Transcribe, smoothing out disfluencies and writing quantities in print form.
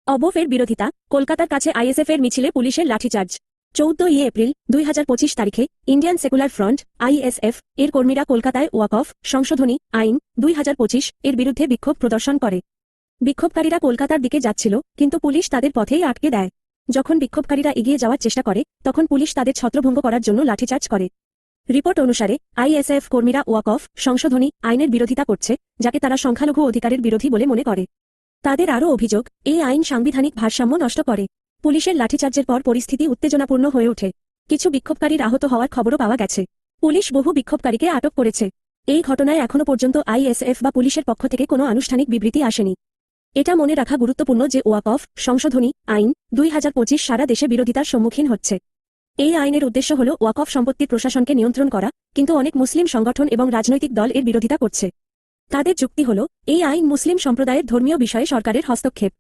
অবফের বিরোধিতা, কলকাতার কাছে আইএসএফ এর মিছিলে পুলিশের লাঠিচার্জ। 14 এপ্রিল 2025 তারিখে ইন্ডিয়ান সেকুলার ফ্রন্ট আইএসএফ এর কর্মীরা কলকাতায় ওয়াকফ সংশোধনী আইন 2025 এর বিরুদ্ধে বিক্ষোভ প্রদর্শন করে। বিক্ষোভকারীরা কলকাতার দিকে যাচ্ছিল, কিন্তু পুলিশ তাদের পথেই আটকে দেয়। যখন বিক্ষোভকারীরা এগিয়ে যাওয়ার চেষ্টা করে, তখন পুলিশ তাদের ছত্রভঙ্গ করার জন্য লাঠিচার্জ করে। রিপোর্ট অনুসারে আইএসএফ কর্মীরা ওয়াকফ সংশোধনী আইনের বিরোধিতা করছে, যাকে তারা সংখ্যালঘু অধিকারের বিরোধী বলে মনে করে। তাদের আরও অভিযোগ, এই আইন সাংবিধানিক ভারসাম্য নষ্ট করে। পুলিশের লাঠিচার্জের পর পরিস্থিতি উত্তেজনাপূর্ণ হয়ে ওঠে। কিছু বিক্ষোভকারীর আহত হওয়ার খবরও পাওয়া গেছে। পুলিশ বহু বিক্ষোভকারীকে আটক করেছে। এই ঘটনায় এখনও পর্যন্ত আইএসএফ বা পুলিশের পক্ষ থেকে কোনো আনুষ্ঠানিক বিবৃতি আসেনি। এটা মনে রাখা গুরুত্বপূর্ণ যে ওয়াকফ সংশোধনী আইন 2025 সারা দেশে বিরোধিতার সম্মুখীন হচ্ছে। এই আইনের উদ্দেশ্য হল ওয়াকফ সম্পত্তির প্রশাসনকে নিয়ন্ত্রণ করা, কিন্তু অনেক মুসলিম সংগঠন এবং রাজনৈতিক দল এর বিরোধিতা করছে। তাদের যুক্তি হল, এই আইন মুসলিম সম্প্রদায়ের ধর্মীয় বিষয়ে সরকারের হস্তক্ষেপ।